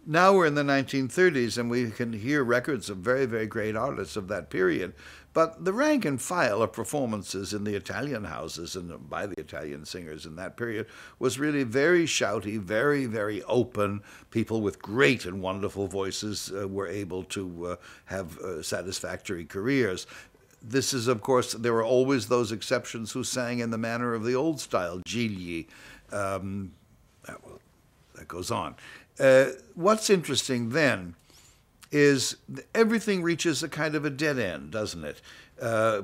Now we're in the 1930s, and we can hear records of very, very great artists of that period. But the rank and file of performances in the Italian houses and by the Italian singers in that period was really very shouty, very, very open. People with great and wonderful voices were able to have satisfactory careers. This is, of course, there were always those exceptions who sang in the manner of the old style, Gigli. Well, that goes on. What's interesting then is everything reaches a kind of a dead end, doesn't it?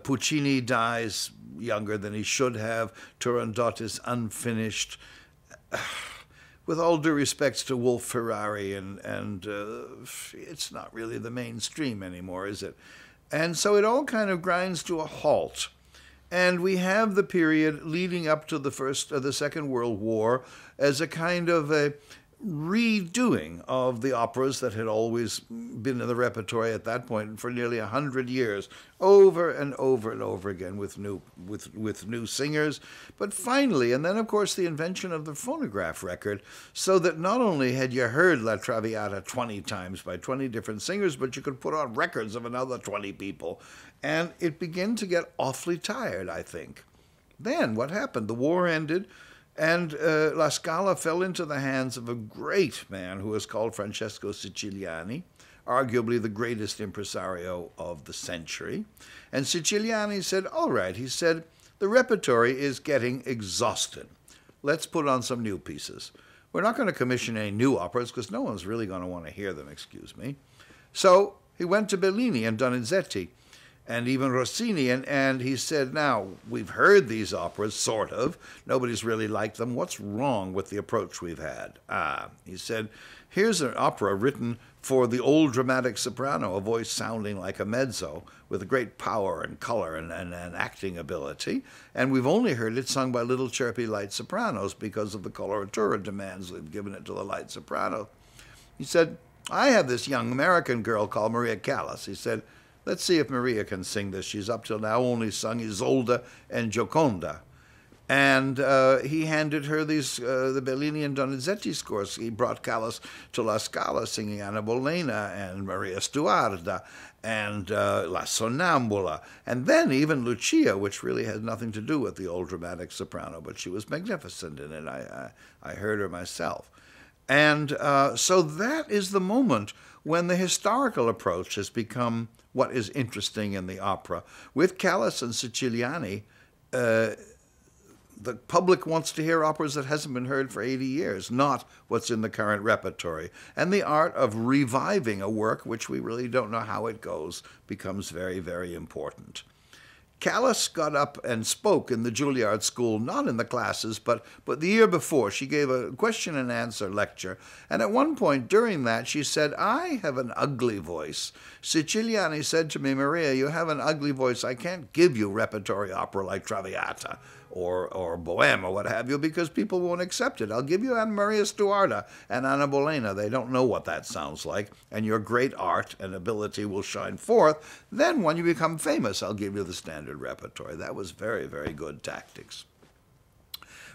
Puccini dies younger than he should have. Turandot is unfinished. With all due respects to Wolf Ferrari, and it's not really the mainstream anymore, is it? And so it all kind of grinds to a halt. And we have the period leading up to the Second World War as a kind of a redoing of the operas that had always been in the repertory at that point for nearly 100 years, over and over and over again with new singers. But finally, and then of course the invention of the phonograph record, so that not only had you heard La Traviata 20 times by 20 different singers, but you could put on records of another 20 people. And it began to get awfully tired, I think. Then what happened? The war ended. And La Scala fell into the hands of a great man who was called Francesco Siciliani, arguably the greatest impresario of the century. And Siciliani said, all right, he said, the repertory is getting exhausted. Let's put on some new pieces. We're not going to commission any new operas because no one's really going to want to hear them, excuse me. So he went to Bellini and Donizetti, and even Rossini, and he said, now, we've heard these operas, sort of. Nobody's really liked them. What's wrong with the approach we've had? He said, here's an opera written for the old dramatic soprano, a voice sounding like a mezzo, with a great power and color and acting ability, and we've only heard it sung by little chirpy light sopranos because of the coloratura demands we've given it to the light soprano. He said, I have this young American girl called Maria Callas. He said, let's see if Maria can sing this. She's up till now only sung Isolde and Gioconda. And he handed her these, the Bellini and Donizetti scores. He brought Callas to La Scala singing Anna Bolena and Maria Stuarda and La Sonnambula. And then even Lucia, which really had nothing to do with the old dramatic soprano, but she was magnificent in it. I heard her myself. And so that is the moment when the historical approach has become what is interesting in the opera. With Callas and Siciliani, the public wants to hear operas that hasn't been heard for 80 years, not what's in the current repertory. And the art of reviving a work, which we really don't know how it goes, becomes very, very important. Callas got up and spoke in the Juilliard School, not in the classes, but the year before. She gave a question and answer lecture, and at one point during that she said, I have an ugly voice. Siciliani said to me, Maria, you have an ugly voice. I can't give you repertory opera like Traviata or Bohème or what have you, because people won't accept it. I'll give you Anna Maria Stuarda and Anna Bolena. They don't know what that sounds like, and your great art and ability will shine forth. Then when you become famous, I'll give you the standard repertory. That was very, very good tactics.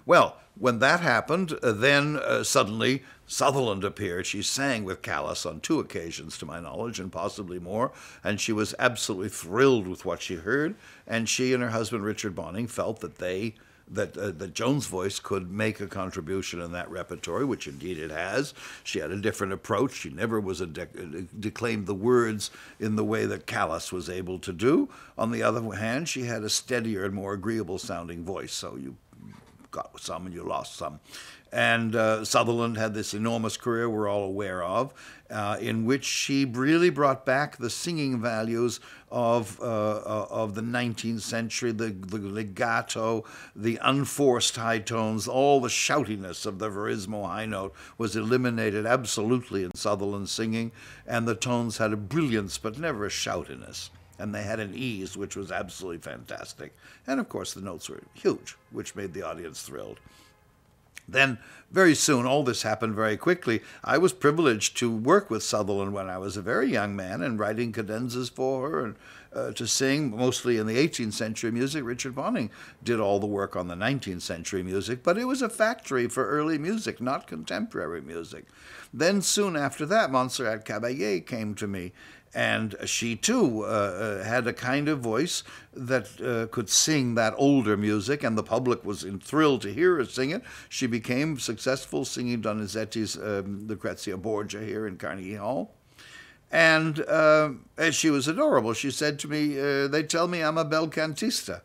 Well, when that happened, then suddenly Sutherland appeared. She sang with Callas on 2 occasions, to my knowledge, and possibly more, and she was absolutely thrilled with what she heard, and she and her husband, Richard Bonning, felt that Joan's voice could make a contribution in that repertory, which indeed it has. She had a different approach. She never was declaimed the words in the way that Callas was able to do. On the other hand, she had a steadier and more agreeable sounding voice, so you got some and you lost some. And Sutherland had this enormous career we're all aware of, in which she really brought back the singing values of the 19th century, the legato, the unforced high tones, all the shoutiness of the verismo high note was eliminated absolutely in Sutherland's singing, and the tones had a brilliance but never a shoutiness. And they had an ease which was absolutely fantastic. And of course the notes were huge, which made the audience thrilled. Then, very soon, all this happened very quickly. I was privileged to work with Sutherland when I was a very young man and writing cadenzas for her and to sing, mostly in the 18th century music. Richard Bonning did all the work on the 19th century music, but it was a factory for early music, not contemporary music. Then, soon after that, Montserrat Caballé came to me, and she, too, had a kind of voice that could sing that older music, and the public was thrilled to hear her sing it. She became successful singing Donizetti's Lucrezia Borgia here in Carnegie Hall. And she was adorable. She said to me, they tell me I'm a bel cantista.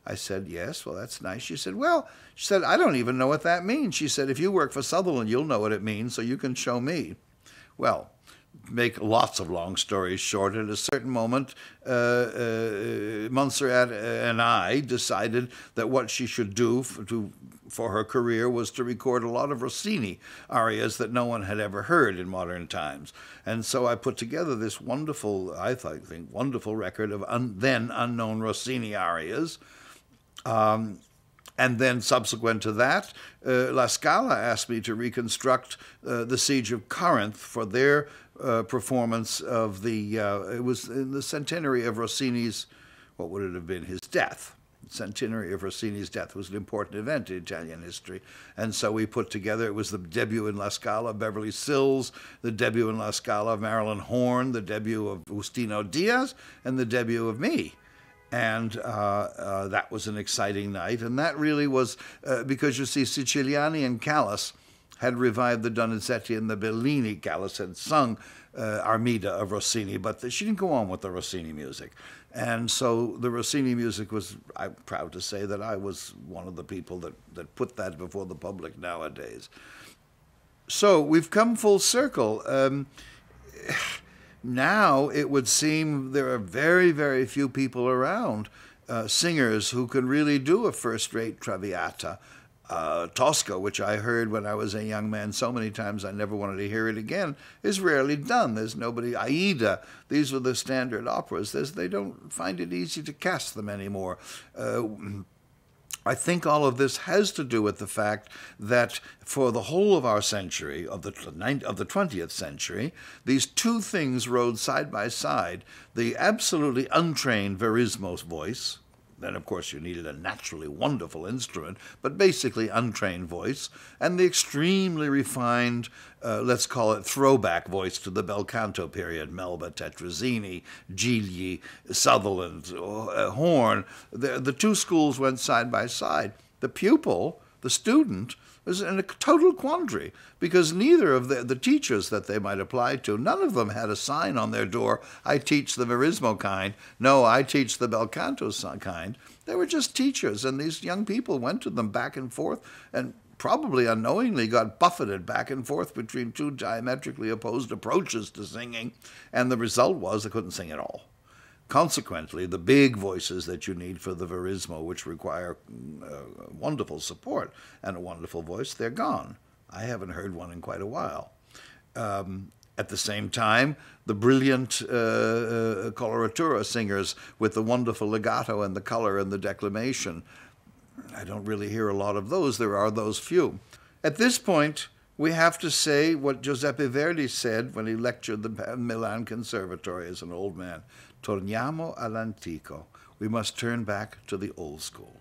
I said, yes, well, that's nice. She said, well, I don't even know what that means. She said, if you work for Sutherland, you'll know what it means, so you can show me. Well, make lots of long stories short, at a certain moment, Montserrat and I decided that what she should do for her career was to record a lot of Rossini arias that no one had ever heard in modern times. And so I put together this wonderful, I think, wonderful record of then unknown Rossini arias. And then subsequent to that, La Scala asked me to reconstruct the Siege of Corinth for their performance of it was in the centenary of Rossini's, what would it have been, his death. The centenary of Rossini's death was an important event in Italian history. And so we put together, it was the debut in La Scala of Beverly Sills, the debut in La Scala of Marilyn Horne, the debut of Justino Diaz, and the debut of me. And that was an exciting night. And that really was, because you see, Siciliani and Callas had revived the Donizetti and the Bellini. Callas had sung Armida of Rossini, but she didn't go on with the Rossini music. And so the Rossini music was, I'm proud to say that I was one of the people that put that before the public nowadays. So we've come full circle. Now it would seem there are very, very few people around, singers who can really do a first-rate Traviata. Tosca, which I heard when I was a young man so many times I never wanted to hear it again, is rarely done. There's nobody. Aida, these were the standard operas. They don't find it easy to cast them anymore. I think all of this has to do with the fact that for the whole of our century, of the 20th century, these two things rode side by side: the absolutely untrained Verismo's voice. Then, of course, you needed a naturally wonderful instrument, but basically untrained voice, and the extremely refined, let's call it throwback voice to the bel canto period: Melba, Tetrazzini, Gigli, Sutherland, Horn. The two schools went side by side. The pupil, the student, was in a total quandary, because neither of the teachers that they might apply to, none of them had a sign on their door, I teach the Verismo kind, no, I teach the bel canto kind. They were just teachers, and these young people went to them back and forth, and probably unknowingly got buffeted back and forth between two diametrically opposed approaches to singing, and the result was they couldn't sing at all. Consequently, the big voices that you need for the Verismo, which require wonderful support and a wonderful voice, they're gone. I haven't heard one in quite a while. At the same time, the brilliant coloratura singers with the wonderful legato and the color and the declamation, I don't really hear a lot of those. There are those few. At this point, we have to say what Giuseppe Verdi said when he lectured the Milan Conservatory as an old man: Torniamo all'antico. We must turn back to the old school.